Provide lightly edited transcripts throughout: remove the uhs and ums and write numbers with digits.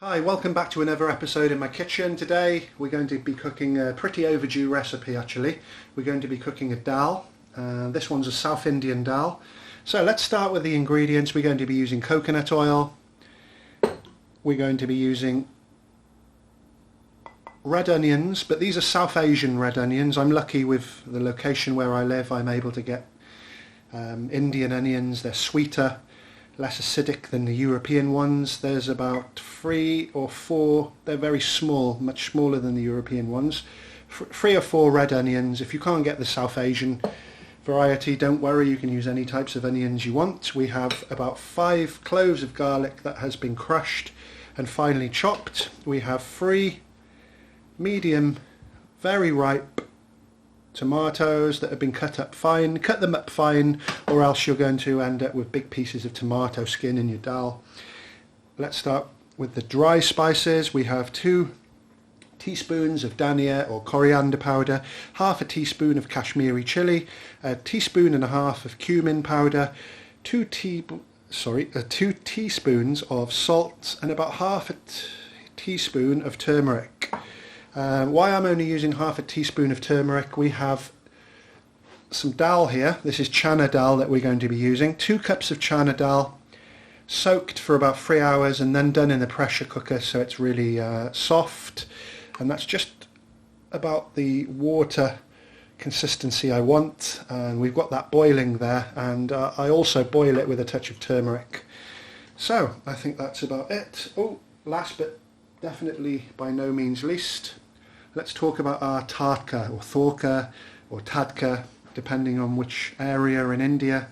Hi, welcome back to another episode in my kitchen. Today we're going to be cooking a pretty overdue recipe actually. We're going to be cooking a dal. This one's a South Indian dal. So let's start with the ingredients. We're going to be using coconut oil. We're going to be using red onions, but these are South Asian red onions. I'm lucky with the location where I live. I'm able to get Indian onions. They're sweeter, less acidic than the European ones. There's about 3 or 4, they're very small, much smaller than the European ones. 3 or 4 red onions. If you can't get the South Asian variety, don't worry, you can use any types of onions you want. We have about 5 cloves of garlic that has been crushed and finely chopped. We have 3 medium, very ripe tomatoes that have been cut up fine. Cut them up fine, or else you're going to end up with big pieces of tomato skin in your dal. Let's start with the dry spices. We have 2 teaspoons of dhania or coriander powder, half a teaspoon of Kashmiri chili, a teaspoon and a half of cumin powder, 2 teaspoons of salt, and about half a teaspoon of turmeric. Why I'm only using half a teaspoon of turmeric, we have some dal here. This is chana dal that we're going to be using. 2 cups of chana dal, soaked for about 3 hours and then done in the pressure cooker so it's really soft. And that's just about the water consistency I want. And we've got that boiling there, and I also boil it with a touch of turmeric. So I think that's about it. Oh, last but definitely by no means least, let's talk about our tadka or thorka or tadka, depending on which area in India.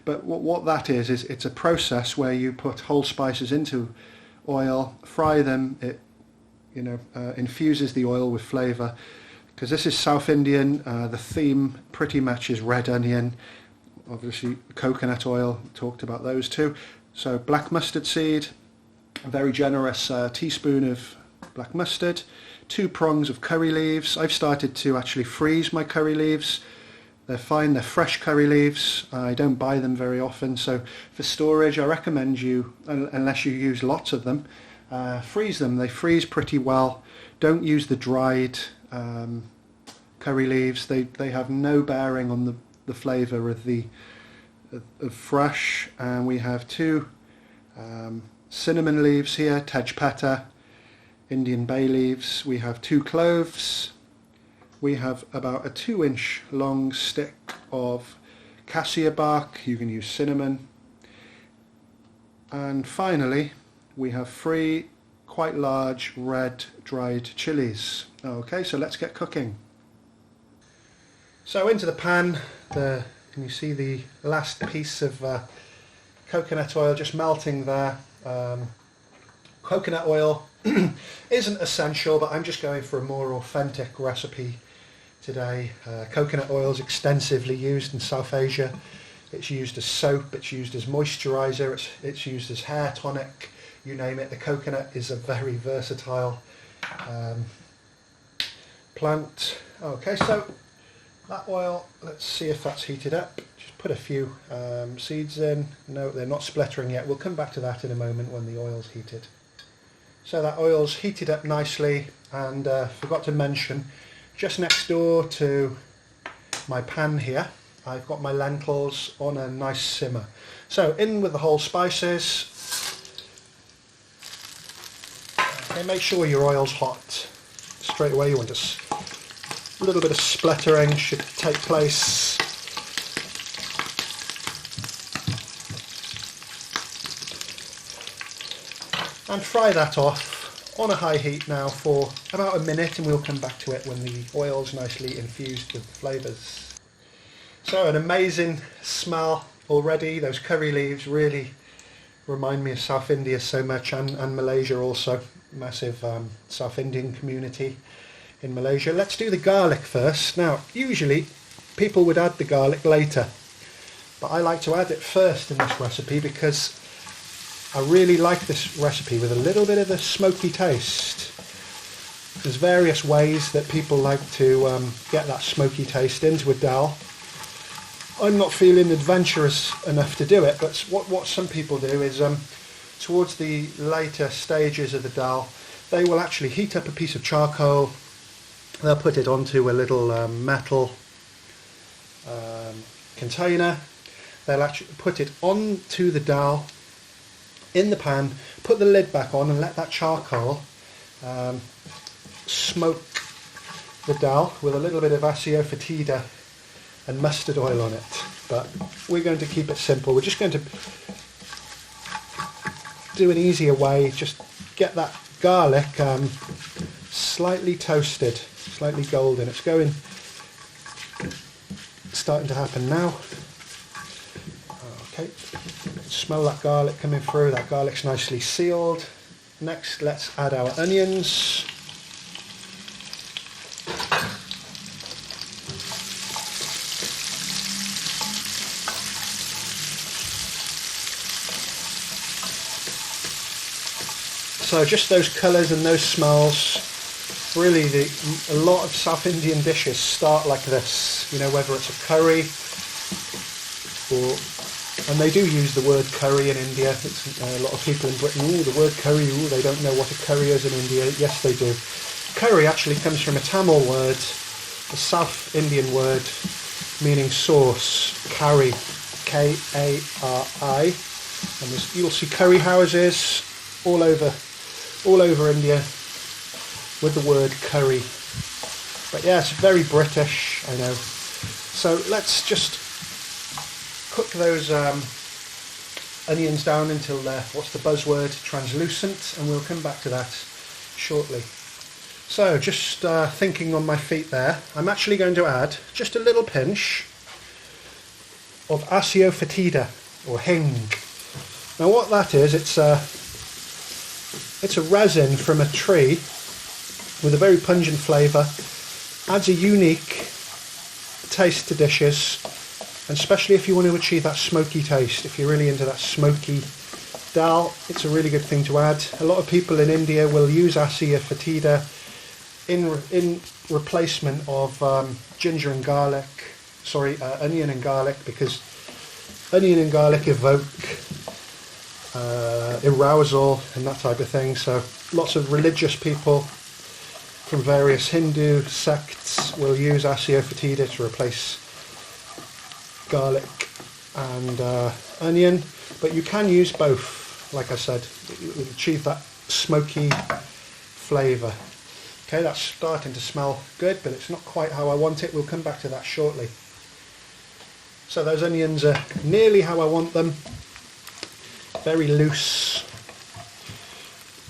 But what that is it's a process where you put whole spices into oil, fry them. It infuses the oil with flavour. Because this is South Indian, the theme pretty much is red onion, obviously coconut oil, talked about those two. So black mustard seed, a very generous teaspoon of black mustard, 2 prongs of curry leaves. I've started to actually freeze my curry leaves. They're fine, they're fresh curry leaves. I don't buy them very often, so for storage I recommend you, unless you use lots of them, freeze them. They freeze pretty well. Don't use the dried curry leaves. They have no bearing on the flavour of fresh. And we have 2 cinnamon leaves here, tejpata, Indian bay leaves. We have 2 cloves. We have about a 2-inch long stick of cassia bark. You can use cinnamon. And finally, we have 3 quite large red dried chilies. Okay, so let's get cooking. So into the pan, can you see the last piece of coconut oil just melting there? Coconut oil isn't essential, but I'm just going for a more authentic recipe today. Coconut oil is extensively used in South Asia. It's used as soap, it's used as moisturiser, it's used as hair tonic, you name it. The coconut is a very versatile plant. Okay, so that oil, let's see if that's heated up. Just put a few seeds in. No, they're not splattering yet. We'll come back to that in a moment when the oil's heated. So that oil's heated up nicely, and forgot to mention, just next door to my pan here, I've got my lentils on a nice simmer. So in with the whole spices. Okay, make sure your oil's hot. Straight away you want a little bit of splattering should take place. And fry that off on a high heat now for about a minute, and we'll come back to it when the oil's nicely infused with the flavours. So an amazing smell already. Those curry leaves really remind me of South India so much, and Malaysia also. Massive South Indian community in Malaysia. Let's do the garlic first. Now, usually people would add the garlic later, but I like to add it first in this recipe because I really like this recipe with a little bit of a smoky taste. There's various ways that people like to get that smoky taste into a dal. I'm not feeling adventurous enough to do it, but what some people do is towards the later stages of the DAHL, they will actually heat up a piece of charcoal. They'll put it onto a little metal container. They'll actually put it onto the DAHL in the pan, put the lid back on and let that charcoal smoke the DAHL with a little bit of asafoetida and mustard oil on it. But we're going to keep it simple. We're just going to do an easier way. Just get that garlic slightly toasted, slightly golden. It's starting to happen now. Okay, smell that garlic coming through. That garlic's nicely sealed. Next, let's add our onions. So just those colours and those smells, really a lot of South Indian dishes start like this, you know, whether it's a curry and they do use the word curry in India. It's, a lot of people in Britain, the word curry, they don't know what a curry is in India. Yes, they do. Curry actually comes from a Tamil word, a South Indian word meaning sauce, curry, K-A-R-I. And you'll see curry houses all over India with the word curry. But yeah, it's very British, I know. So let's just cook those onions down until they're, what's the buzzword, translucent, and we'll come back to that shortly. So just thinking on my feet there, I'm actually going to add just a little pinch of asafoetida or hing. Now what that is, it's a resin from a tree with a very pungent flavour, adds a unique taste to dishes, and especially if you want to achieve that smoky taste, if you're really into that smoky DAHL, it's a really good thing to add. A lot of people in India will use asafoetida in replacement of onion and garlic, because onion and garlic evoke arousal and that type of thing. So lots of religious people from various Hindu sects will use asafoetida to replace garlic and onion, but you can use both. Like I said, you achieve that smoky flavour. Okay, that's starting to smell good, but it's not quite how I want it. We'll come back to that shortly. So those onions are nearly how I want them, very loose.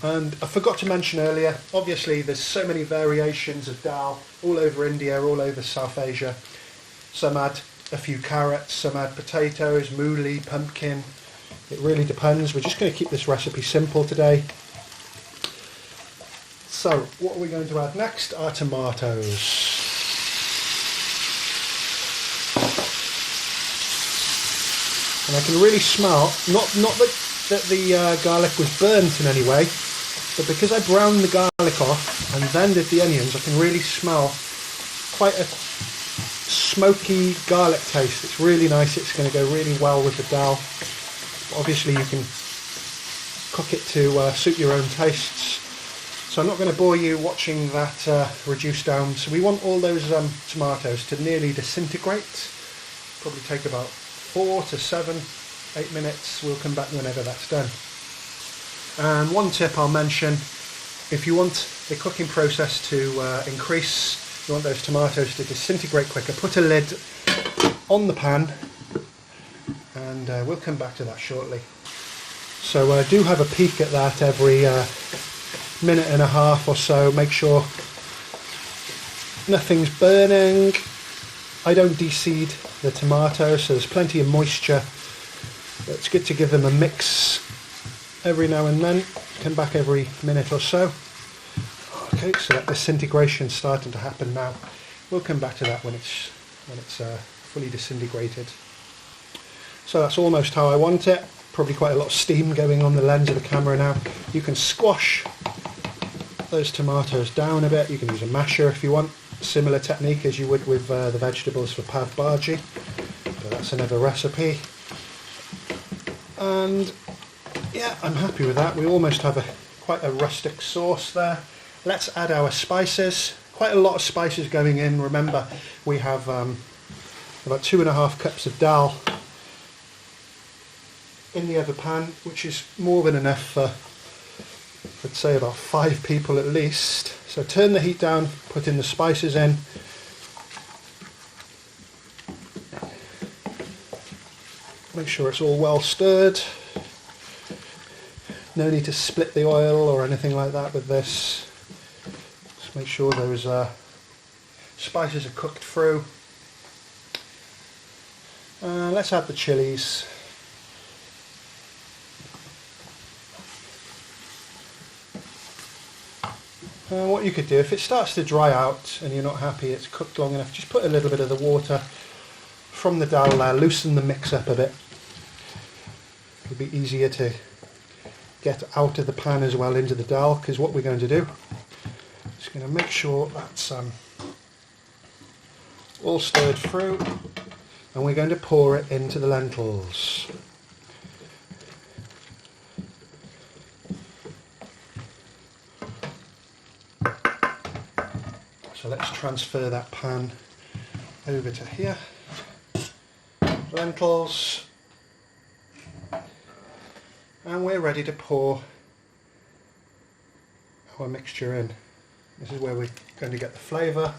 And I forgot to mention earlier, obviously there's so many variations of DAHL all over India, all over South Asia. Some add a few carrots, some add potatoes, mooli, pumpkin. It really depends. We're just going to keep this recipe simple today. So what are we going to add next? Are tomatoes. And I can really smell, not that the garlic was burnt in any way, but because I browned the garlic off and then did the onions, I can really smell quite a smoky garlic taste. It's really nice. It's going to go really well with the DAHL. Obviously you can cook it to suit your own tastes. So I'm not going to bore you watching that reduce down. So we want all those tomatoes to nearly disintegrate. Probably take about 4 to 7, 8 minutes. We'll come back whenever that's done. And one tip I'll mention, if you want the cooking process to increase, you want those tomatoes to disintegrate quicker, put a lid on the pan, and we'll come back to that shortly. So do have a peek at that every minute and a half or so. Make sure nothing's burning. I don't de-seed the tomatoes, so there's plenty of moisture. It's good to give them a mix every now and then. Come back every minute or so. Okay, so that disintegration's starting to happen now. We'll come back to that when it's fully disintegrated. So that's almost how I want it. Probably quite a lot of steam going on the lens of the camera now. You can squash those tomatoes down a bit. You can use a masher if you want. Similar technique as you would with the vegetables for pav bhaji. But that's another recipe. And Yeah, I'm happy with that. We almost have quite a rustic sauce there. Let's add our spices. Quite a lot of spices going in. Remember, we have about 2.5 cups of dal in the other pan, which is more than enough for, I'd say, about 5 people at least. So turn the heat down, put in the spices in. Make sure it's all well stirred. No need to split the oil or anything like that with this. Just make sure those spices are cooked through. Let's add the chilies. What you could do, if it starts to dry out and you're not happy it's cooked long enough, just put a little bit of the water from the dal there, loosen the mix up a bit. It'll be easier to get out of the pan as well into the dal, because what we're going to do is going to make sure that's all stirred through, and we're going to pour it into the lentils. So let's transfer that pan over to here. Lentils, and we're ready to pour our mixture in. This is where we're going to get the flavour.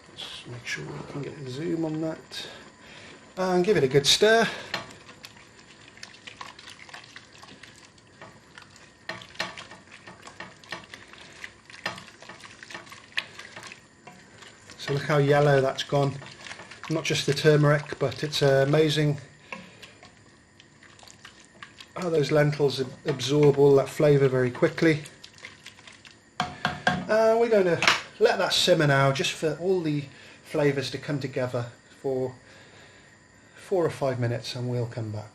Let's make sure we can get the zoom on that and give it a good stir. So look how yellow that's gone. Not just the turmeric, but it's amazing how those lentils absorb all that flavour very quickly. We're going to let that simmer now, just for all the flavours to come together for 4 or 5 minutes, and we'll come back.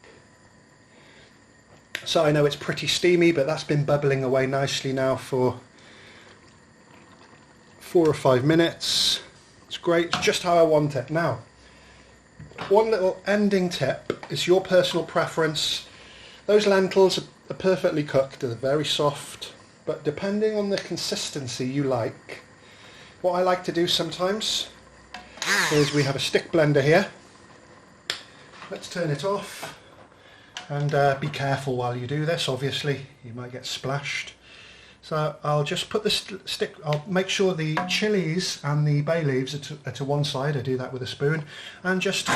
So I know it's pretty steamy, but that's been bubbling away nicely now for 4 or 5 minutes. It's great, it's just how I want it. Now, one little ending tip is your personal preference. Those lentils are perfectly cooked, they're very soft, but depending on the consistency you like, what I like to do sometimes is we have a stick blender here. Let's turn it off, and be careful while you do this, obviously you might get splashed. So I'll just put the stick, I'll make sure the chilies and the bay leaves are to one side. I do that with a spoon, and just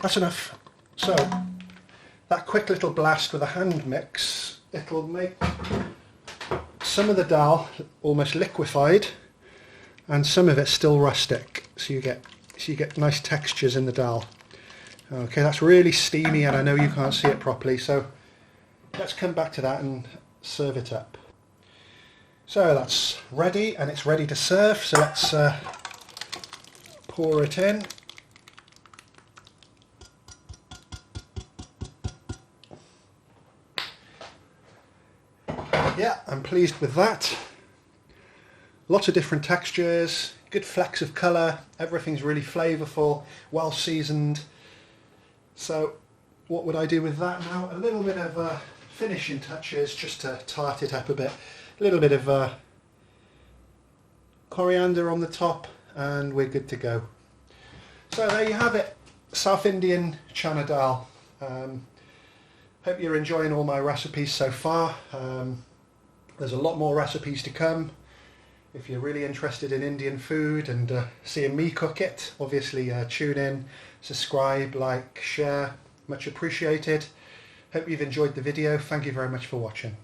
that's enough. So that quick little blast with a hand mix, it'll make some of the dal almost liquefied and some of it still rustic, so you get nice textures in the dal. Okay, that's really steamy and I know you can't see it properly, so let's come back to that and serve it up. So that's ready, and it's ready to serve, so let's pour it in. Yeah, I'm pleased with that. Lots of different textures, good flecks of colour, everything's really flavourful, well seasoned. So what would I do with that now? A little bit of finishing touches just to tart it up a bit. A little bit of coriander on the top, and we're good to go. So there you have it, South Indian chana dal. Hope you're enjoying all my recipes so far. There's a lot more recipes to come. If you're really interested in Indian food and seeing me cook it, obviously tune in, subscribe, like, share, much appreciated. Hope you've enjoyed the video. Thank you very much for watching.